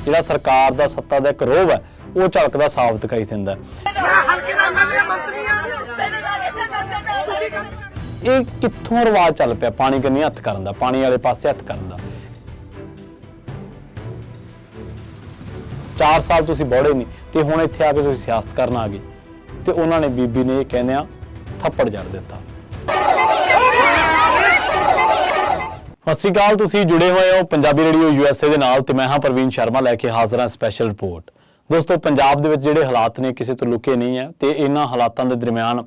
ਜਿਹੜਾ ਸਰਕਾਰ ਦਾ ਸੱਤਾ ਦਾ ਇੱਕ ਰੋਹ ਹੈ ਉਹ ਝਲਕਦਾ ਸਾਫ਼ ਦਿਖਾਈ ਦਿੰਦਾ। ਇਹ ਕਿੱਥੋਂ ਰਿਵਾਜ ਚੱਲ ਪਿਆ ਪਾਣੀ ਕੰਨੀ ਹੱਥ ਕਰਨ ਦਾ, ਪਾਣੀ ਵਾਲੇ ਪਾਸੇ ਹੱਥ ਕਰਨ ਦਾ? 4 ਸਾਲ ਤੁਸੀਂ ਬੋੜੇ ਨਹੀਂ ਤੇ ਹੁਣ ਇੱਥੇ ਆ ਕੇ ਤੁਸੀਂ ਸਿਆਸਤ ਕਰਨ ਆ ਗਏ ਤੇ ਉਹਨਾਂ ਨੇ ਬੀਬੀ ਨੇ ਇਹ ਕਹਿੰਦਿਆਂ ਥੱਪੜ ਜੜ ਦਿੱਤਾ। ਸਤਿ ਸ਼੍ਰੀ ਅਕਾਲ, ਤੁਸੀਂ ਜੁੜੇ ਹੋਏ ਹੋ ਪੰਜਾਬੀ ਰੇਡੀਓ USA ਦੇ ਨਾਲ ਤੇ ਮੈਂ ਹਾਂ ਪ੍ਰਵੀਨ ਸ਼ਰਮਾ ਲੈ ਕੇ ਹਾਜ਼ਰ ਹਾਂ ਸਪੈਸ਼ਲ ਰਿਪੋਰਟ। ਦੋਸਤੋ, ਪੰਜਾਬ ਦੇ ਵਿੱਚ ਜਿਹੜੇ ਹਾਲਾਤ ਨੇ ਕਿਸੇ ਤੋਂ ਲੁਕੇ ਨਹੀਂ ਹੈ ਤੇ ਇਹਨਾਂ ਹਾਲਾਤਾਂ ਦੇ ਦਰਮਿਆਨ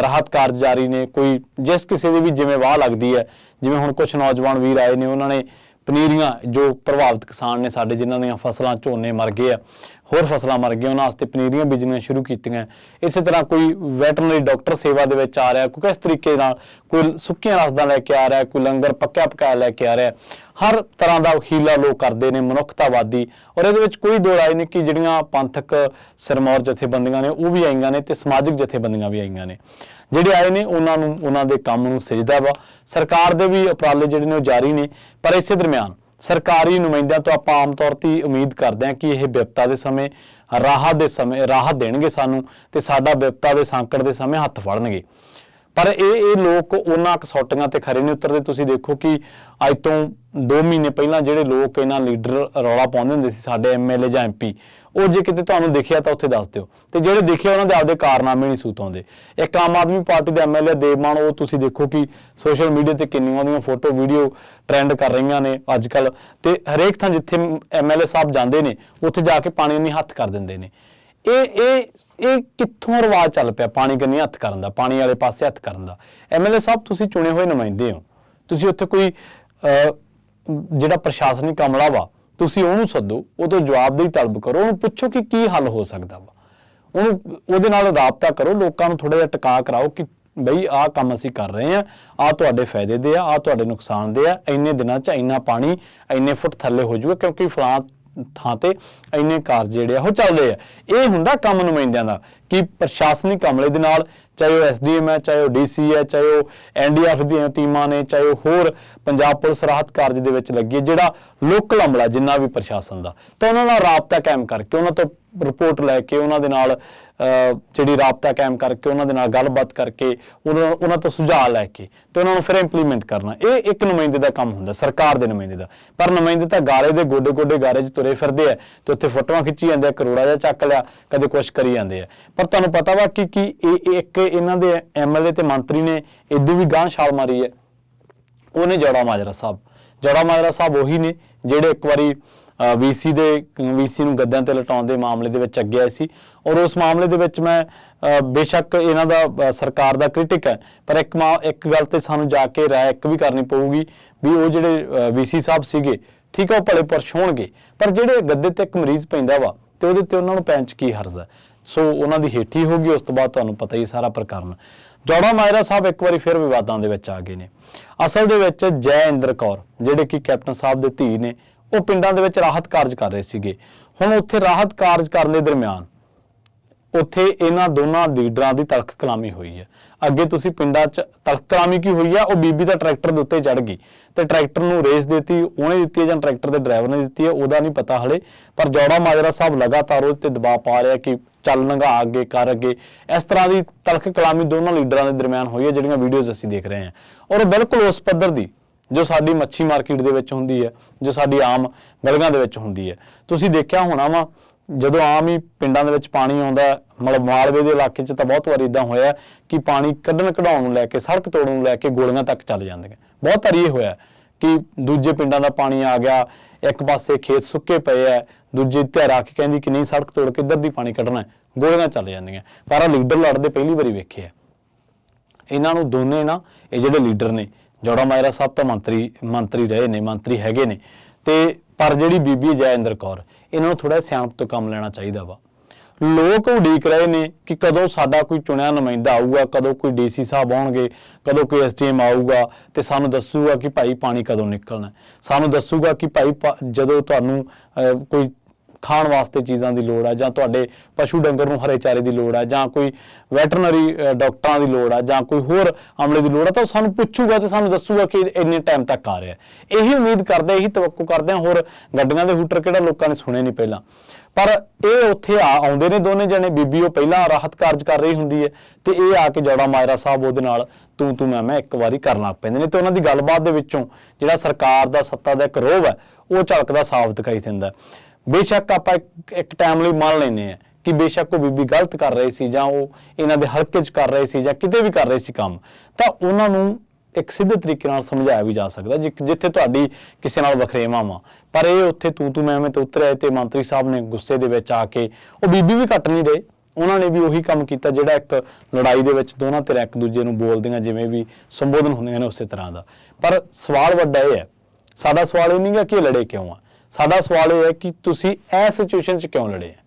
ਰਾਹਤ ਕਾਰਜ ਜਾਰੀ ਨੇ। ਕੋਈ ਜਿਸ ਕਿਸੇ ਦੀ ਵੀ ਜਿਵੇਂ ਵਾਹ ਲੱਗਦੀ ਹੈ, ਜਿਵੇਂ ਹੁਣ ਕੁਝ ਨੌਜਵਾਨ ਵੀਰ ਆਏ ਨੇ ਉਹਨਾਂ ਨੇ ਪਨੀਰੀਆਂ, ਜੋ ਪ੍ਰਭਾਵਿਤ ਕਿਸਾਨ ਨੇ ਸਾਡੇ ਜਿਨ੍ਹਾਂ ਦੀਆਂ ਫਸਲਾਂ ਝੋਨੇ ਮਰ ਗਏ ਆ, ਹੋਰ ਫਸਲਾਂ ਮਰ ਗਈਆਂ, ਉਹਨਾਂ ਵਾਸਤੇ ਪਨੀਰੀਆਂ ਬੀਜਣੀਆਂ ਸ਼ੁਰੂ ਕੀਤੀਆਂ। ਇਸੇ ਤਰ੍ਹਾਂ ਕੋਈ ਵੈਟਰਨਰੀ ਡਾਕਟਰ ਸੇਵਾ ਦੇ ਵਿੱਚ ਆ ਰਿਹਾ, ਕੋਈ ਕਿਸ ਤਰੀਕੇ ਨਾਲ ਕੋਈ ਸੁੱਕੀਆਂ ਰਸਦਾਂ ਲੈ ਕੇ ਆ ਰਿਹਾ, ਕੋਈ ਲੰਗਰ ਪੱਕਿਆ ਪਕਾਇਆ ਲੈ ਕੇ ਆ ਰਿਹਾ। ਹਰ ਤਰ੍ਹਾਂ ਦਾ ਹੀਲਾ ਲੋਕ ਕਰਦੇ ਨੇ, ਮਨੁੱਖਤਾਵਾਦੀ। ਔਰ ਇਹਦੇ ਵਿੱਚ ਕੋਈ ਦੋ ਰਾਏ ਨਹੀਂ ਕਿ ਜਿਹੜੀਆਂ ਪੰਥਕ ਸਿਰਮੌਰ ਜਥੇਬੰਦੀਆਂ ਨੇ ਉਹ ਵੀ ਆਈਆਂ ਨੇ ਤੇ ਸਮਾਜਿਕ ਜਥੇਬੰਦੀਆਂ ਵੀ ਆਈਆਂ ਨੇ। ਜਿਹੜੇ ਆਏ ਨੇ ਉਹਨਾਂ ਨੂੰ ਉਹਨਾਂ ਦੇ ਕੰਮ ਨੂੰ ਸਜਦਾ ਵਾ। ਸਰਕਾਰ ਦੇ ਵੀ ਉਪਰਾਲੇ ਜਿਹੜੇ ਨੇ ਉਹ ਜਾਰੀ ਨੇ, ਪਰ ਇਸੇ ਦਰਮਿਆਨ ਸਰਕਾਰੀ ਨੁਮਾਇੰਦਿਆਂ ਤੋਂ ਆਪਾਂ ਆਮ ਤੌਰ ਤੇ ਉਮੀਦ ਕਰਦੇ ਹਾਂ ਕਿ ਇਹ ਵਿਪਤਾ ਦੇ ਸਮੇਂ ਰਾਹਤ ਦੇਣਗੇ ਸਾਨੂੰ ਤੇ ਸਾਡਾ ਵਿਪਤਾ ਦੇ ਸੰਕਟ ਦੇ ਸਮੇਂ ਹੱਥ ਫੜਨਗੇ। ਪਰ ਇਹ ਲੋਕ ਉਹਨਾਂ ਕਸੌਟੀਆਂ ਤੇ ਖਰੇ ਨਹੀਂ ਉਤਰਦੇ। ਤੁਸੀਂ ਦੇਖੋ ਕਿ ਅੱਜ ਤੋਂ 2 ਮਹੀਨੇ ਪਹਿਲਾਂ ਜਿਹੜੇ ਲੋਕ ਇਹਨਾਂ ਲੀਡਰ ਰੌਲਾ ਪਾਉਂਦੇ ਹੁੰਦੇ ਸੀ, ਸਾਡੇ MLA ਜਾਂ MP, ਉਹ ਜੇ ਕਿਤੇ ਤੁਹਾਨੂੰ ਦਿਖਿਆ ਤਾਂ ਉੱਥੇ ਦੱਸ ਦਿਓ। ਤੇ ਜਿਹੜੇ ਦਿਖੇ ਉਹਨਾਂ ਦੇ ਆਪਦੇ ਕਾਰਨਾਮੇ ਨਹੀਂ ਸੂਤ ਆਉਂਦੇ। ਇੱਕ ਆਮ ਆਦਮੀ ਪਾਰਟੀ ਦੇ MLA ਦੇਵਮਾਨ, ਉਹ ਤੁਸੀਂ ਦੇਖੋ ਕਿ ਸੋਸ਼ਲ ਮੀਡੀਆ ਤੇ ਕਿੰਨੀਆਂ ਉਹਦੀਆਂ ਫੋਟੋ ਵੀਡੀਓ ਟ੍ਰੈਂਡ ਕਰ ਰਹੀਆਂ ਨੇ ਅੱਜ ਕੱਲ੍ਹ। ਤੇ ਹਰੇਕ ਥਾਂ ਜਿੱਥੇ MLA ਸਾਹਿਬ ਜਾਂਦੇ ਨੇ ਉੱਥੇ ਜਾ ਕੇ ਪਾਣੀ ਨਹੀਂ ਹੱਥ ਕਰ ਦਿੰਦੇ ਨੇ। ਇਹ ਕਿੱਥੋਂ ਰਿਵਾਜ ਚੱਲ ਪਿਆ ਪਾਣੀ ਕੰਨੀ ਹੱਥ ਕਰਨ ਦਾ, ਪਾਣੀ ਵਾਲੇ ਪਾਸੇ ਹੱਥ ਕਰਨ ਦਾ? MLA ਸਾਹਿਬ ਤੁਸੀਂ ਚੁਣੇ ਹੋਏ ਨੁਮਾਇੰਦੇ ਹੋ, ਤੁਸੀਂ ਉੱਥੇ ਕੋਈ ਜਿਹੜਾ ਪ੍ਰਸ਼ਾਸਨਿਕ ਅਮਲਾ ਵਾ ਤੁਸੀਂ ਉਹਨੂੰ ਸੱਦੋ, ਉਹ ਤੋਂ ਜਵਾਬਦੇਹੀ ਤਲਬ ਕਰੋ, ਉਹਨੂੰ ਪੁੱਛੋ ਕਿ ਕੀ ਹੱਲ ਹੋ ਸਕਦਾ ਵਾ, ਉਹਦੇ ਨਾਲ ਰਾਬਤਾ ਕਰੋ, ਲੋਕਾਂ ਨੂੰ ਥੋੜਾ ਜਿਹਾ ਟਿਕਾ ਕਰਾਓ ਕਿ ਬਈ ਆਹ ਕੰਮ ਅਸੀਂ ਕਰ ਰਹੇ ਹਾਂ, ਆਹ ਤੁਹਾਡੇ ਫਾਇਦੇ ਦੇ ਆ, ਆਹ ਤੁਹਾਡੇ ਨੁਕਸਾਨ ਦੇ ਆ, ਇੰਨੇ ਦਿਨਾਂ 'ਚ ਇੰਨਾ ਪਾਣੀ ਇੰਨੇ ਫੁੱਟ ਥੱਲੇ ਹੋ ਜਾਊਗਾ ਕਿਉਂਕਿ ਫਲਾਂ ਥਾਂ ਤੇ ਇੰਨੇ ਕਾਰਜ ਜਿਹੜੇ ਆ ਉਹ ਚੱਲਦੇ ਆ। ਇਹ ਹੁੰਦਾ ਕੰਮ ਨੁਮਾਇੰਦਿਆਂ ਦਾ ਕਿ ਪ੍ਰਸ਼ਾਸਨਿਕ ਅਮਲੇ ਦੇ ਨਾਲ, ਚਾਹੇ ਉਹ SDM ਹੈ, ਚਾਹੇ ਉਹ DC ਹੈ, ਚਾਹੇ ਉਹ NDF ਦੀਆਂ ਟੀਮਾਂ ਨੇ, ਚਾਹੇ ਉਹ ਹੋਰ ਪੰਜਾਬ ਪੁਲਿਸ ਰਾਹਤ ਕਾਰਜ ਦੇ ਵਿੱਚ ਲੱਗੀ ਹੈ, ਜਿਹੜਾ ਲੋਕਲ ਅਮਲਾ ਜਿੰਨਾ ਵੀ ਪ੍ਰਸ਼ਾਸਨ ਦਾ, ਤਾਂ ਉਹਨਾਂ ਨਾਲ ਰਾਬਤਾ ਕਾਇਮ ਕਰਕੇ, ਉਹਨਾਂ ਤੋਂ ਰਿਪੋਰਟ ਲੈ ਕੇ, ਉਹਨਾਂ ਦੇ ਨਾਲ ਜਿਹੜੀ ਰਾਬਤਾ ਕਾਇਮ ਕਰਕੇ, ਉਹਨਾਂ ਦੇ ਨਾਲ ਗੱਲਬਾਤ ਕਰਕੇ, ਉਹਨਾਂ ਤੋਂ ਸੁਝਾਅ ਲੈ ਕੇ ਤੇ ਉਹਨਾਂ ਨੂੰ ਫਿਰ ਇੰਪਲੀਮੈਂਟ ਕਰਨਾ। ਇਹ ਇੱਕ ਨੁਮਾਇੰਦੇ ਦਾ ਕੰਮ ਹੁੰਦਾ, ਸਰਕਾਰ ਦੇ ਨੁਮਾਇੰਦੇ ਦਾ। ਪਰ ਨੁਮਾਇੰਦੇ ਤਾਂ ਗਾਰੇ ਦੇ ਗੋਡੇ ਗਾਰੇ 'ਚ ਤੁਰੇ ਫਿਰਦੇ ਆ ਤੇ ਉੱਥੇ ਫੋਟੋਆਂ ਖਿੱਚੀ ਜਾਂਦੇ ਆ, ਕਰੋੜਾ ਜਿਹਾ ਚੱਕ ਲਿਆ, ਕਦੇ ਕੁਛ ਕਰੀ ਜਾਂਦੇ ਆ। ਪਰ ਤੁਹਾਨੂੰ ਪਤਾ ਵਾ ਕਿ ਇਹ ਇੱਕ ਇਹਨਾਂ ਦੇ MLA ਤੇ ਮੰਤਰੀ ਨੇ ਇਦੋਂ ਵੀ ਗਾਂਹ ਛਾਲ ਮਾਰੀ ਹੈ। ਉਹਨੇ ਜੋੜਾ ਮਾਜਰਾ ਸਾਹਿਬ ਉਹੀ ਨੇ ਜਿਹੜੇ ਇੱਕ ਵਾਰੀ VC ਨੂੰ ਗੱਦਿਆਂ ਤੇ ਲਟਾਉਣ ਦੇ ਮਾਮਲੇ ਦੇ ਵਿੱਚ ਅੱਗੇ ਆਏ ਸੀ। ਔਰ ਉਸ ਮਾਮਲੇ ਦੇ ਵਿੱਚ ਮੈਂ ਬੇਸ਼ੱਕ ਇਹਨਾਂ ਦਾ ਸਰਕਾਰ ਦਾ ਕ੍ਰਿਟਿਕ ਹੈ, ਪਰ ਇੱਕ ਗੱਲ ਤੇ ਸਾਨੂੰ ਜਾ ਕੇ ਰਾਏ ਇੱਕ ਵੀ ਕਰਨੀ ਪਊਗੀ ਵੀ ਉਹ ਜਿਹੜੇ VC ਸਾਹਿਬ ਸੀਗੇ, ਠੀਕ ਹੈ, ਉਹ ਭਲੇ ਪੁਰਸ਼ ਹੋਣਗੇ, ਪਰ ਜਿਹੜੇ ਗੱਦੇ ਤੇ ਇੱਕ ਮਰੀਜ਼ ਪੈਂਦਾ ਵਾ ਤੇ ਉਹਦੇ ਤੇ ਉਹਨਾਂ ਨੂੰ ਪੈਣ 'ਚ ਕੀ ਹਰਜ਼ ਹੈ? ਸੋ ਉਹਨਾਂ ਦੀ ਹੇਠੀ ਹੋ ਗਈ। ਉਸ ਤੋਂ ਬਾਅਦ ਤੁਹਾਨੂੰ ਪਤਾ ਹੀ ਸਾਰਾ ਪ੍ਰਕਰਨ। ਜੋੜਾ ਮਾਜਰਾ ਸਾਹਿਬ ਇੱਕ ਵਾਰੀ ਫਿਰ ਵਿਵਾਦਾਂ ਦੇ ਵਿੱਚ ਆ ਗਏ ਨੇ। ਅਸਲ ਦੇ ਵਿੱਚ ਜੈ ਇੰਦਰ ਕੌਰ ਜਿਹੜੇ ਕਿ ਕੈਪਟਨ ਸਾਹਿਬ ਦੇ ਧੀ ਨੇ, ਉਹ ਪਿੰਡਾਂ ਦੇ ਵਿੱਚ ਰਾਹਤ ਕਾਰਜ ਕਰ ਰਹੇ ਸੀਗੇ। ਹੁਣ ਉੱਥੇ ਰਾਹਤ ਕਾਰਜ ਕਰਨ ਦੇ ਦਰਮਿਆਨ ਉੱਥੇ ਇਹਨਾਂ ਦੋਨਾਂ ਲੀਡਰਾਂ ਦੀ ਤਲਖ ਕਲਾਮੀ ਹੋਈ ਹੈ। ਅੱਗੇ ਤੁਸੀਂ ਪਿੰਡਾਂ 'ਚ ਤਲਖ ਕਲਾਮੀ ਕੀ ਹੋਈ ਆ? ਉਹ ਬੀਬੀ ਦਾ ਟਰੈਕਟਰ ਦੇ ਉੱਤੇ ਚੜ੍ਹ ਗਈ ਤੇ ਟਰੈਕਟਰ ਨੂੰ ਰੇਸ ਦਿੱਤੀ, ਉਹਨੇ ਦਿੱਤੀ ਹੈ ਜਾਂ ਟਰੈਕਟਰ ਦੇ ਡਰਾਈਵਰ ਨੇ ਦਿੱਤੀ ਹੈ, ਉਹਦਾ ਨਹੀਂ ਪਤਾ ਹਲੇ। ਪਰ ਜੋੜਾ ਮਾਜਰਾ ਸਾਹਿਬ ਲਗਾਤਾਰ ਉਹਦੇ ਤੇ ਦਬਾਅ ਪਾ ਰਿਹਾ ਕਿ ਚੱਲ ਨੰਗਾ ਅੱਗੇ ਕਰ ਅੱਗੇ। ਇਸ ਤਰ੍ਹਾਂ ਦੀ ਤਲਖ ਕਲਾਮੀ ਦੋਨਾਂ ਲੀਡਰਾਂ ਦੇ ਦਰਮਿਆਨ ਹੋਈ ਹੈ, ਜਿਹੜੀਆਂ ਵੀਡੀਓਜ਼ ਅਸੀਂ ਦੇਖ ਰਹੇ ਹਾਂ। ਔਰ ਬਿਲਕੁਲ ਉਸ ਪੱਧਰ ਦੀ ਜੋ ਸਾਡੀ ਮੱਛੀ ਮਾਰਕੀਟ ਦੇ ਵਿੱਚ ਹੁੰਦੀ ਹੈ, ਜੋ ਸਾਡੀ ਆਮ ਗਲੀਆਂ ਦੇ ਵਿੱਚ ਹੁੰਦੀ ਹੈ। ਤੁਸੀਂ ਦੇਖਿਆ ਹੋਣਾ ਵਾ, ਜਦੋਂ ਆਮ ਹੀ ਪਿੰਡਾਂ ਦੇ ਵਿੱਚ ਪਾਣੀ ਆਉਂਦਾ, ਮਤਲਬ ਮਾਲਵੇ ਦੇ ਇਲਾਕੇ 'ਚ ਤਾਂ ਬਹੁਤ ਵਾਰੀ ਇੱਦਾਂ ਹੋਇਆ ਕਿ ਪਾਣੀ ਕਢਾਉਣ ਨੂੰ ਲੈ ਕੇ, ਸੜਕ ਤੋੜਨ ਨੂੰ ਲੈ ਕੇ ਗੋਲੀਆਂ ਤੱਕ ਚੱਲ ਜਾਂਦੀਆਂ। ਬਹੁਤ ਵਾਰੀ ਇਹ ਹੋਇਆ ਕਿ ਦੂਜੇ ਪਿੰਡਾਂ ਦਾ ਪਾਣੀ ਆ ਗਿਆ, ਇੱਕ ਪਾਸੇ ਖੇਤ ਸੁੱਕੇ ਪਏ ਹੈ, ਦੂਜੇ ਧਿਰ ਆ ਕੇ ਕਹਿੰਦੀ ਕਿ ਨਹੀਂ ਸੜਕ ਤੋੜ ਕੇ ਇੱਧਰ ਦੀ ਪਾਣੀ ਕੱਢਣਾ, ਗੋਲੀਆਂ ਚੱਲ ਜਾਂਦੀਆਂ। ਪਰ ਲੀਡਰ ਲੜਦੇ ਪਹਿਲੀ ਵਾਰੀ ਵੇਖੇ ਆ। ਇਹਨਾਂ ਨੂੰ ਦੋਨੇ ਨਾ, ਇਹ ਜਿਹੜੇ ਲੀਡਰ ਨੇ, ਜੋੜਾ ਮਾਜਰਾ ਸਾਹਿਬ ਤਾਂ ਮੰਤਰੀ ਰਹੇ ਨੇ, ਮੰਤਰੀ ਹੈਗੇ ਨੇ, ਤੇ ਪਰ ਜਿਹੜੀ ਬੀਬੀ ਜੈ ਇੰਦਰ ਕੌਰ, ਇਹਨਾਂ ਨੂੰ ਥੋੜਾ ਸਿਆਣਪ ਤੋਂ ਕੰਮ ਲੈਣਾ ਚਾਹੀਦਾ ਵਾ। ਲੋਕ ਉਡੀਕ ਰਹੇ ਨੇ ਕਿ ਕਦੋਂ ਸਾਡਾ ਕੋਈ ਚੁਣਿਆ ਨੁਮਾਇੰਦਾ ਆਊਗਾ, ਕਦੋਂ ਕੋਈ DC ਸਾਹਿਬ ਆਉਣਗੇ, ਕਦੋਂ ਕੋਈ SDM ਆਊਗਾ ਤੇ ਸਾਨੂੰ ਦੱਸੂਗਾ ਕਿ ਭਾਈ ਪਾਣੀ ਕਦੋਂ ਨਿਕਲਣਾ, ਸਾਨੂੰ ਦੱਸੂਗਾ ਕਿ ਭਾਈ ਜਦੋਂ ਤੁਹਾਨੂੰ ਕੋਈ ਖਾਣ ਵਾਸਤੇ ਚੀਜ਼ਾਂ ਦੀ ਲੋੜ ਹੈ, ਜਾਂ ਤੁਹਾਡੇ ਪਸ਼ੂ ਡੰਗਰ ਨੂੰ ਹਰੇ ਚਾਰੇ ਦੀ ਲੋੜ ਹੈ, ਜਾਂ ਕੋਈ ਵੈਟਰਨਰੀ ਡਾਕਟਰਾਂ ਦੀ ਲੋੜ ਹੈ, ਜਾਂ ਕੋਈ ਹੋਰ ਅਮਲੇ ਦੀ ਲੋੜ ਹੈ, ਤਾਂ ਉਹ ਸਾਨੂੰ ਪੁੱਛੂਗਾ ਤੇ ਸਾਨੂੰ ਦੱਸੂਗਾ ਕਿ ਇੰਨੇ ਟਾਈਮ ਤੱਕ ਆ ਰਿਹਾ। ਇਹੀ ਉਮੀਦ ਕਰਦੇ, ਇਹੀ ਤਵੱਕੁ ਕਰਦੇ ਹਾਂ। ਹੋਰ ਗੱਡੀਆਂ ਦੇ ਹੂਟਰ ਕਿਹੜਾ ਲੋਕਾਂ ਨੇ ਸੁਣੇ ਨਹੀਂ ਪਹਿਲਾਂ, ਪਰ ਇਹ ਉੱਥੇ ਆਉਂਦੇ ਨੇ ਦੋਨੇ ਜਣੇ। ਬੀਬੀ ਉਹ ਪਹਿਲਾਂ ਰਾਹਤ ਕਾਰਜ ਕਰ ਰਹੀ ਹੁੰਦੀ ਹੈ ਤੇ ਇਹ ਆ ਕੇ ਜੋੜਾ ਮਾਜਰਾ ਸਾਹਿਬ ਉਹਦੇ ਨਾਲ ਤੂੰ ਮੈਂ ਇੱਕ ਵਾਰੀ ਕਰਨ ਲੱਗ ਪੈਂਦੇ ਨੇ, ਤੇ ਉਹਨਾਂ ਦੀ ਗੱਲਬਾਤ ਦੇ ਵਿੱਚੋਂ ਜਿਹੜਾ ਸਰਕਾਰ ਦਾ ਸੱਤਾ ਦਾ ਇੱਕ ਰੋਹ ਹੈ ਉਹ ਝਲਕਦਾ ਸਾਫ਼ ਦਿਖਾਈ ਦਿੰਦਾ। ਬੇਸ਼ੱਕ ਆਪਾਂ ਇੱਕ ਟਾਈਮ ਲਈ ਮੰਨ ਲੈਂਦੇ ਹਾਂ ਕਿ ਬੇਸ਼ੱਕ ਉਹ ਬੀਬੀ ਗਲਤ ਕਰ ਰਹੇ ਸੀ, ਜਾਂ ਉਹ ਇਹਨਾਂ ਦੇ ਹਲਕੇ 'ਚ ਕਰ ਰਹੇ ਸੀ, ਜਾਂ ਕਿਤੇ ਵੀ ਕਰ ਰਹੇ ਸੀ ਕੰਮ, ਤਾਂ ਉਹਨਾਂ ਨੂੰ ਇੱਕ ਸਿੱਧੇ ਤਰੀਕੇ ਨਾਲ ਸਮਝਾਇਆ ਵੀ ਜਾ ਸਕਦਾ ਜਿੱਥੇ ਤੁਹਾਡੀ ਕਿਸੇ ਨਾਲ ਵਖਰੇਵਾਂ ਵਾ। ਪਰ ਇਹ ਉੱਥੇ ਤੂੰ ਮੈਂ ਤੋਂ ਉਤਰਿਆ ਤੇ ਮੰਤਰੀ ਸਾਹਿਬ ਨੇ ਗੁੱਸੇ ਦੇ ਵਿੱਚ ਆ ਕੇ, ਉਹ ਬੀਬੀ ਵੀ ਘੱਟ ਨਹੀਂ ਰਹੇ, ਉਹਨਾਂ ਨੇ ਵੀ ਉਹੀ ਕੰਮ ਕੀਤਾ ਜਿਹੜਾ ਇੱਕ ਲੜਾਈ ਦੇ ਵਿੱਚ ਦੋਨਾਂ ਧਿਰਾਂ ਇੱਕ ਦੂਜੇ ਨੂੰ ਬੋਲਦੀਆਂ ਜਿਵੇਂ ਵੀ ਸੰਬੋਧਨ ਹੁੰਦੇ ਨੇ ਉਸੇ ਤਰ੍ਹਾਂ ਦਾ। ਪਰ ਸਵਾਲ ਵੱਡਾ ਇਹ ਹੈ, ਸਾਡਾ ਸਵਾਲ ਇਹ ਨਹੀਂ ਗਾ ਕਿ ਇਹ ਲੜੇ ਕਿਉਂ ਆ, ਸਾਡਾ ਸਵਾਲ ਇਹ ਹੈ ਕਿ ਤੁਸੀਂ ਇਸ ਸਿਚੁਏਸ਼ਨ 'ਚ ਕਿਉਂ ਲੜੇ ਆ।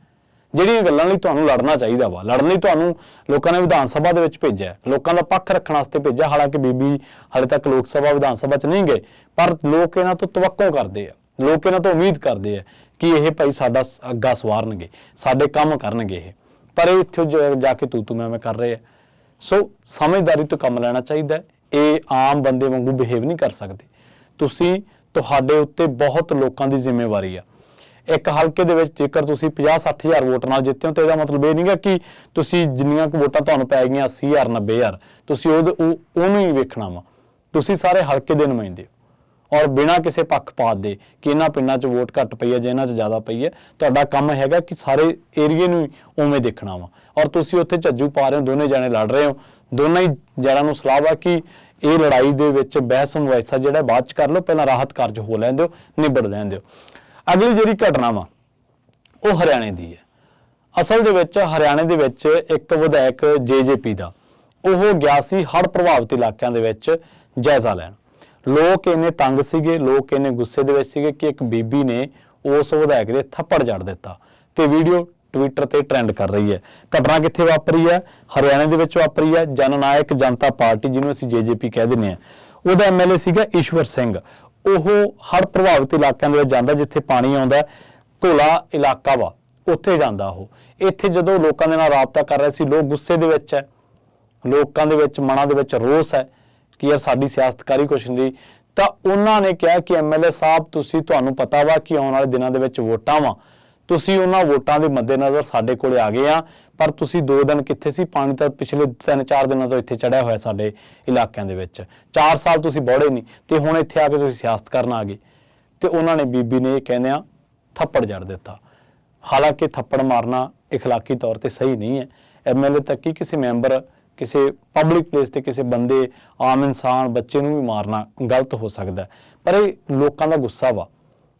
ਜਿਹੜੀਆਂ ਗੱਲਾਂ ਲਈ ਤੁਹਾਨੂੰ ਲੜਨਾ ਚਾਹੀਦਾ ਵਾ, ਲੜਨ ਲਈ ਤੁਹਾਨੂੰ ਲੋਕਾਂ ਨੇ ਵਿਧਾਨ ਸਭਾ ਦੇ ਵਿੱਚ ਭੇਜਿਆ, ਲੋਕਾਂ ਦਾ ਪੱਖ ਰੱਖਣ ਵਾਸਤੇ ਭੇਜਿਆ। ਹਾਲਾਂਕਿ ਬੀਬੀ ਹਾਲੇ ਤੱਕ ਲੋਕ ਸਭਾ ਵਿਧਾਨ ਸਭਾ 'ਚ ਨਹੀਂ ਗਏ, ਪਰ ਲੋਕ ਇਹਨਾਂ ਤੋਂ ਤਵੱਕੋਂ ਕਰਦੇ ਆ, ਲੋਕ ਇਹਨਾਂ ਤੋਂ ਉਮੀਦ ਕਰਦੇ ਆ ਕਿ ਇਹ ਭਾਈ ਸਾਡਾ ਅੱਗਾ ਸਵਾਰਨਗੇ, ਸਾਡੇ ਕੰਮ ਕਰਨਗੇ ਇਹ। ਪਰ ਇਹ ਇੱਥੇ ਜਾ ਕੇ ਤੂੰ ਮੈਂ ਕਰ ਰਹੇ ਆ। ਸੋ ਸਮਝਦਾਰੀ ਤੋਂ ਕੰਮ ਲੈਣਾ ਚਾਹੀਦਾ। ਇਹ ਆਮ ਬੰਦੇ ਵਾਂਗੂ ਬਿਹੇਵ ਨਹੀਂ ਕਰ ਸਕਦੇ ਤੁਸੀਂ। ਤੁਹਾਡੇ ਉੱਤੇ ਬਹੁਤ ਲੋਕਾਂ ਦੀ ਜ਼ਿੰਮੇਵਾਰੀ ਆ। ਇੱਕ ਹਲਕੇ ਦੇ ਵਿੱਚ ਜੇਕਰ ਤੁਸੀਂ 50-60 ਹਜ਼ਾਰ ਵੋਟ ਨਾਲ ਜਿੱਤੇ ਹੋ ਤਾਂ ਇਹਦਾ ਮਤਲਬ ਇਹ ਨਹੀਂ ਗਾ ਕਿ ਤੁਸੀਂ ਜਿੰਨੀਆਂ ਕੁ ਵੋਟਾਂ ਤੁਹਾਨੂੰ ਪੈ ਗਈਆਂ 80 ਹਜ਼ਾਰ 90 ਹਜ਼ਾਰ ਤੁਸੀਂ ਉਹਨੂੰ ਹੀ ਵੇਖਣਾ ਵਾ। ਤੁਸੀਂ ਸਾਰੇ ਹਲਕੇ ਦੇ ਨੁਮਾਇੰਦੇ ਹੋ, ਔਰ ਬਿਨਾਂ ਕਿਸੇ ਪੱਖਪਾਤ ਦੇ ਕਿ ਇਹਨਾਂ ਪਿੰਡਾਂ 'ਚ ਵੋਟ ਘੱਟ ਪਈ ਹੈ ਜਾਂ ਇਹਨਾਂ 'ਚ ਜ਼ਿਆਦਾ ਪਈ ਹੈ। ਤੁਹਾਡਾ ਕੰਮ ਹੈਗਾ ਕਿ ਸਾਰੇ ਏਰੀਏ ਨੂੰ ਉਵੇਂ ਦੇਖਣਾ ਵਾ। ਔਰ ਤੁਸੀਂ ਉੱਥੇ ਝੱਜੂ ਪਾ ਰਹੇ ਹੋ, ਦੋਨੇ ਜਾਣੇ ਲੜ ਰਹੇ ਹੋ, ਦੋਨਾਂ ਹੀ ਜਣਾਂ ਨੂੰ ਸਲਾਹ ਵਾ ਕਿ ਇਹ ਲੜਾਈ ਦੇ ਵਿੱਚ ਬਹਿਸ ਮੁਬਾਹਿਸਾ ਜਿਹੜਾ ਬਾਅਦ 'ਚ ਕਰ ਲਓ, ਪਹਿਲਾਂ ਰਾਹਤ ਕਾਰਜ ਹੋ ਲੈਣ ਦਿਓ, ਨਿਬੜ ਲੈਣ ਦਿਓ। ਅਗਲੀ ਜਿਹੜੀ ਘਟਨਾ ਵਾ ਉਹ ਹਰਿਆਣੇ ਦੀ ਹੈ। ਅਸਲ ਦੇ ਵਿੱਚ ਹਰਿਆਣੇ ਦੇ ਵਿੱਚ ਇੱਕ ਵਿਧਾਇਕ ਜੇਜੇਪੀ ਦਾ ਉਹ ਗਿਆ ਸੀ ਹੜ੍ਹ ਪ੍ਰਭਾਵਿਤ ਇਲਾਕਿਆਂ ਦੇ ਵਿੱਚ ਜਾਇਜ਼ਾ ਲੈਣ। ਲੋਕ ਇੰਨੇ ਤੰਗ ਸੀਗੇ, ਲੋਕ ਇੰਨੇ ਗੁੱਸੇ ਦੇ ਵਿੱਚ ਸੀਗੇ ਕਿ ਇੱਕ ਬੀਬੀ ਨੇ ਉਸ ਵਿਧਾਇਕ ਦੇ ਥੱਪੜ ਜੜ ਦਿੱਤਾ ਤੇ ਵੀਡੀਓ ਟਵਿੱਟਰ ਤੇ ਟ੍ਰੈਂਡ ਕਰ ਰਹੀ ਹੈ। ਘਟਨਾ ਕਿੱਥੇ ਵਾਪਰੀ ਹੈ? ਹਰਿਆਣੇ ਦੇ ਵਿੱਚ ਵਾਪਰੀ ਹੈ। ਜਨਨਾਇਕ ਜਨਤਾ ਪਾਰਟੀ, ਜਿਹਨੂੰ ਅਸੀਂ ਜੇਜੇਪੀ ਕਹਿ ਦਿੰਦੇ ਹਾਂ, ਉਹਦਾ ਐਮਐਲਏ ਸੀਗਾ ਈਸ਼ਵਰ ਸਿੰਘ। ਉਹ ਹੜ੍ਹ ਪ੍ਰਭਾਵਿਤ ਇਲਾਕਿਆਂ ਦੇ ਵਿੱਚ ਜਾਂਦਾ ਜਿੱਥੇ ਪਾਣੀ ਆਉਂਦਾ, ਘੋਲਾ ਇਲਾਕਾ ਵਾ, ਉੱਥੇ ਜਾਂਦਾ ਉਹ। ਇੱਥੇ ਜਦੋਂ ਲੋਕਾਂ ਦੇ ਨਾਲ ਰਾਬਤਾ ਕਰ ਰਿਹਾ ਸੀ, ਲੋਕ ਗੁੱਸੇ ਦੇ ਵਿੱਚ ਹੈ, ਲੋਕਾਂ ਦੇ ਵਿੱਚ ਮਨਾਂ ਦੇ ਵਿੱਚ ਰੋਸ ਹੈ ਕਿ ਯਾਰ ਸਾਡੀ ਸਿਆਸਤਕਾਰੀ ਕੁਛ ਨਹੀਂ। ਤਾਂ ਉਹਨਾਂ ਨੇ ਕਿਹਾ ਕਿ ਐਮਐਲਏ ਸਾਹਿਬ ਤੁਹਾਨੂੰ ਪਤਾ ਵਾ ਕਿ ਆਉਣ ਵਾਲੇ ਦਿਨਾਂ ਦੇ ਵਿੱਚ ਵੋਟਾਂ ਵਾ, ਤੁਸੀਂ ਉਹਨਾਂ ਵੋਟਾਂ ਦੇ ਮੱਦੇਨਜ਼ਰ ਸਾਡੇ ਕੋਲੇ ਆ ਗਏ ਆ, ਪਰ ਤੁਸੀਂ 2 ਦਿਨ ਕਿੱਥੇ ਸੀ? ਪਾਣੀ ਤਾਂ ਪਿਛਲੇ 3-4 ਦਿਨਾਂ ਤੋਂ ਇੱਥੇ ਚੜਿਆ ਹੋਇਆ ਸਾਡੇ ਇਲਾਕਿਆਂ ਦੇ ਵਿੱਚ। 4 ਸਾਲ ਤੁਸੀਂ ਬੋੜੇ ਨਹੀਂ ਤੇ ਹੁਣ ਇੱਥੇ ਆ ਕੇ ਤੁਸੀਂ ਸਿਆਸਤ ਕਰਨ ਆ ਗਏ। ਤੇ ਉਹਨਾਂ ਨੇ ਬੀਬੀ ਨੇ ਇਹ ਕਹਿੰਦਿਆਂ ਥੱਪੜ ਜੜ ਦਿੱਤਾ। ਹਾਲਾਂਕਿ ਥੱਪੜ ਮਾਰਨਾ ਇਖਲਾਕੀ ਤੌਰ ਤੇ ਸਹੀ ਨਹੀਂ ਹੈ। ਐਮਐਲਏ ਤੱਕ ਕਿ ਕਿਸੇ ਮੈਂਬਰ, ਕਿਸੇ ਪਬਲਿਕ ਪਲੇਸ ਤੇ ਕਿਸੇ ਬੰਦੇ, ਆਮ ਇਨਸਾਨ, ਬੱਚੇ ਨੂੰ ਵੀ ਮਾਰਨਾ ਗਲਤ ਹੋ ਸਕਦਾ, ਪਰ ਇਹ ਲੋਕਾਂ ਦਾ ਗੁੱਸਾ ਵਾ।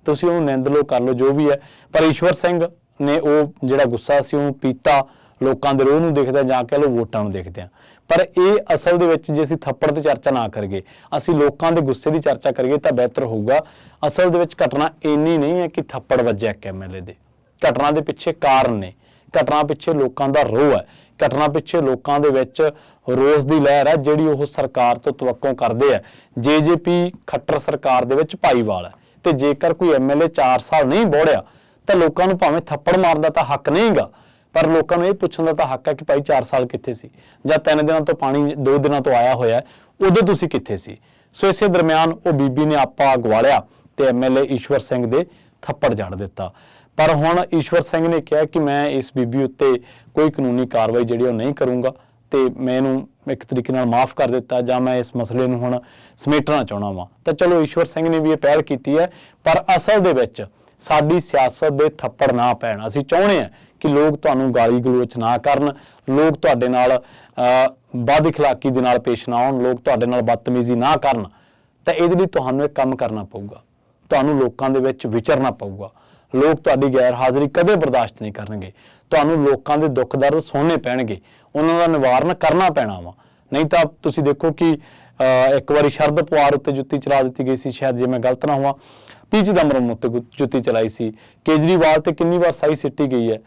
ਤੁਸੀਂ ਉਹਨੂੰ ਨਿੰਦ ਲਓ, ਕਰ ਲਓ, ਜੋ ਵੀ ਹੈ। ਪਰ ਈਸ਼ਵਰ ਸਿੰਘ ਨੇ ਉਹ ਜਿਹੜਾ ਗੁੱਸਾ ਸੀ ਉਹ ਪੀਤਾ, ਲੋਕਾਂ ਦੇ ਰੋਹ ਨੂੰ ਦੇਖਦਾ, ਜਾਂ ਕਹਿ ਲਓ ਵੋਟਾਂ ਨੂੰ ਦੇਖਦੇ ਆ। ਪਰ ਇਹ ਅਸਲ ਦੇ ਵਿੱਚ ਜੇ ਅਸੀਂ ਥੱਪੜ ਤੇ ਚਰਚਾ ਨਾ ਕਰੀਏ, ਅਸੀਂ ਲੋਕਾਂ ਦੇ ਗੁੱਸੇ ਦੀ ਚਰਚਾ ਕਰੀਏ ਤਾਂ ਬਿਹਤਰ ਹੋਊਗਾ। ਅਸਲ ਦੇ ਵਿੱਚ ਘਟਨਾ ਇੰਨੀ ਨਹੀਂ ਹੈ ਕਿ ਥੱਪੜ ਵੱਜਿਆ ਇੱਕ ਐਮਐਲਏ ਦੇ। ਘਟਨਾ ਦੇ ਪਿੱਛੇ ਕਾਰਨ ਨੇ, ਘਟਨਾ ਪਿੱਛੇ ਲੋਕਾਂ ਦਾ ਰੋਹ ਹੈ, ਘਟਨਾ ਪਿੱਛੇ ਲੋਕਾਂ ਦੇ ਵਿੱਚ ਰੋਸ ਦੀ ਲਹਿਰ ਹੈ ਜਿਹੜੀ ਉਹ ਸਰਕਾਰ ਤੋਂ ਤਵੱਕੋਂ ਕਰਦੇ ਆ। ਜੇਜੇਪੀ ਖੱਟਰ ਸਰਕਾਰ ਦੇ ਵਿੱਚ ਭਾਈਵਾਲ ਹੈ, ਤੇ ਜੇਕਰ ਕੋਈ ਐਮਐਲਏ 4 ਸਾਲ ਨਹੀਂ ਬੋੜਿਆ ਤਾਂ ਲੋਕਾਂ ਨੂੰ ਭਾਵੇਂ ਥੱਪੜ ਮਾਰਨ ਦਾ ਤਾਂ ਹੱਕ ਨਹੀਂਗਾ, ਪਰ ਲੋਕਾਂ ਨੂੰ ਇਹ ਪੁੱਛਣ ਦਾ ਤਾਂ ਹੱਕ ਹੈ ਕਿ ਭਾਈ 4 ਸਾਲ ਕਿੱਥੇ ਸੀ, ਜਾਂ 3 ਦਿਨਾਂ ਤੋਂ ਪਾਣੀ 2 ਦਿਨਾਂ ਤੋਂ ਆਇਆ ਹੋਇਆ, ਉਦੋਂ ਤੁਸੀਂ ਕਿੱਥੇ ਸੀ? ਸੋ ਇਸੇ ਦਰਮਿਆਨ ਉਹ ਬੀਬੀ ਨੇ ਆਪਾ ਗਵਾਲਿਆ ਤੇ ਐਮਐਲਏ ਈਸ਼ਵਰ ਸਿੰਘ ਦੇ ਥੱਪੜ ਜੜ ਦਿੱਤਾ। ਪਰ ਹੁਣ ਈਸ਼ਵਰ ਸਿੰਘ ਨੇ ਕਿਹਾ ਕਿ ਮੈਂ ਇਸ ਬੀਬੀ ਉੱਤੇ ਕੋਈ ਕਾਨੂੰਨੀ ਕਾਰਵਾਈ ਜਿਹੜੀ ਉਹ ਨਹੀਂ ਕਰੂੰਗਾ ਤੇ ਮੈਂ ਇਹਨੂੰ ਇੱਕ ਤਰੀਕੇ ਨਾਲ ਮਾਫ ਕਰ ਦਿੱਤਾ, ਜਾਂ ਮੈਂ ਇਸ ਮਸਲੇ ਨੂੰ ਹੁਣ ਸਮੇਟਣਾ ਚਾਹੁੰਦਾ ਵਾਂ। ਤਾਂ ਚਲੋ ਈਸ਼ਵਰ ਸਿੰਘ ਨੇ ਵੀ ਇਹ ਪਹਿਲ ਕੀਤੀ ਹੈ, ਪਰ ਅਸਲ ਦੇ ਵਿੱਚ ਸਾਡੀ ਸਿਆਸਤ ਦੇ ਥੱਪੜ ਨਾ ਪੈਣ। ਅਸੀਂ ਚਾਹੁੰਦੇ ਹਾਂ ਕਿ ਲੋਕ ਤੁਹਾਨੂੰ ਗਾਲੀ ਗਲੋਚ ਨਾ ਕਰਨ, ਲੋਕ ਤੁਹਾਡੇ ਨਾਲ ਬਦ ਇਖਲਾਕੀ ਦੇ ਨਾਲ ਪੇਸ਼ ਨਾ ਆਉਣ, ਲੋਕ ਤੁਹਾਡੇ ਨਾਲ ਬਦਤਮੀਜ਼ੀ ਨਾ ਕਰਨ। ਤਾਂ ਇਹਦੇ ਲਈ ਤੁਹਾਨੂੰ ਇੱਕ ਕੰਮ ਕਰਨਾ ਪਊਗਾ, ਤੁਹਾਨੂੰ ਲੋਕਾਂ ਦੇ ਵਿੱਚ ਵਿਚਰਨਾ ਪਊਗਾ। ਲੋਕ ਤੁਹਾਡੀ ਗੈਰ ਹਾਜ਼ਰੀ ਕਦੇ ਬਰਦਾਸ਼ਤ ਨਹੀਂ ਕਰਨਗੇ, ਤੁਹਾਨੂੰ ਲੋਕਾਂ ਦੇ ਦੁੱਖ ਦਰਦ ਸੁਣਨੇ ਪੈਣਗੇ, ਉਹਨਾਂ ਦਾ ਨਿਵਾਰਨ ਕਰਨਾ ਪੈਣਾ ਵਾ। ਨਹੀਂ ਤਾਂ ਤੁਸੀਂ ਦੇਖੋ ਕਿ ਇੱਕ ਵਾਰੀ ਸ਼ਰਦ ਪਵਾਰ ਉੱਤੇ ਜੁੱਤੀ ਚਲਾ ਦਿੱਤੀ ਗਈ ਸੀ, ਸ਼ਾਇਦ ਜੇ ਮੈਂ ਗਲਤ ਨਾ ਹੋਵਾਂ, ਪੀ ਚਿਦੰਬਰਮ ਉੱਤੇ ਜੁੱਤੀ ਚਲਾਈ ਸੀ, ਕੇਜਰੀਵਾਲ ਤੇ ਕਿੰਨੀ ਵਾਰ ਸਾਈ ਸਿੱਟੀ ਗਈ ਹੈ,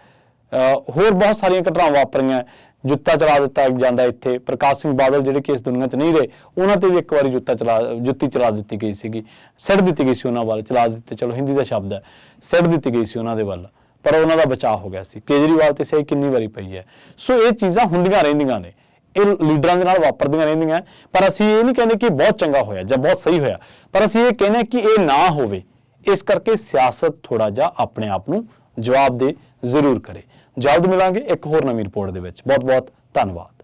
ਹੋਰ ਬਹੁਤ ਸਾਰੀਆਂ ਘਟਨਾਵਾਂ ਵਾਪਰੀਆਂ, ਜੁੱਤਾ ਚਲਾ ਦਿੱਤਾ ਜਾਂਦਾ। ਇੱਥੇ ਪ੍ਰਕਾਸ਼ ਸਿੰਘ ਬਾਦਲ ਜਿਹੜੇ ਕਿ ਇਸ ਦੁਨੀਆ 'ਚ ਨਹੀਂ ਰਹੇ, ਉਹਨਾਂ ਤੇ ਵੀ ਇੱਕ ਵਾਰੀ ਜੁੱਤੀ ਚਲਾ ਦਿੱਤੀ ਗਈ ਸੀਗੀ, ਸਿੱਟ ਦਿੱਤੀ ਗਈ ਸੀ ਉਹਨਾਂ ਵੱਲ, ਚਲਾ ਦਿੱਤੀ, ਚਲੋ ਹਿੰਦੀ ਦਾ ਸ਼ਬਦ ਹੈ, ਸਿੱਟ ਦਿੱਤੀ ਗਈ ਸੀ ਉਹਨਾਂ ਦੇ ਵੱਲ। ਪਰ ਉਹਨਾਂ ਦਾ ਬਚਾਅ ਹੋ ਗਿਆ ਸੀ। ਕੇਜਰੀਵਾਲ ਤੇ ਸਿਆਹੀ ਕਿੰਨੀ ਵਾਰੀ ਪਈ ਹੈ। ਸੋ ਇਹ ਚੀਜ਼ਾਂ ਹੁੰਦੀਆਂ ਰਹਿੰਦੀਆਂ ਨੇ, ਇਹ ਲੀਡਰਾਂ ਦੇ ਨਾਲ ਵਾਪਰਦੀਆਂ ਰਹਿੰਦੀਆਂ, ਪਰ ਅਸੀਂ ਇਹ ਨਹੀਂ ਕਹਿੰਦੇ ਕਿ ਬਹੁਤ ਚੰਗਾ ਹੋਇਆ ਜਾਂ ਬਹੁਤ ਸਹੀ ਹੋਇਆ, ਪਰ ਅਸੀਂ ਇਹ ਕਹਿੰਦੇ ਕਿ ਇਹ ਨਾ ਹੋਵੇ। ਇਸ ਕਰਕੇ ਸਿਆਸਤ ਥੋੜਾ ਜਿਹਾ ਆਪਣੇ ਆਪ ਨੂੰ ਜਵਾਬਦੇਹ ਜ਼ਰੂਰ ਕਰੇ। ਜਲਦ ਮਿਲਾਂਗੇ ਇੱਕ ਹੋਰ ਨਵੀਂ ਰਿਪੋਰਟ ਦੇ ਵਿੱਚ। ਬਹੁਤ ਬਹੁਤ ਧੰਨਵਾਦ।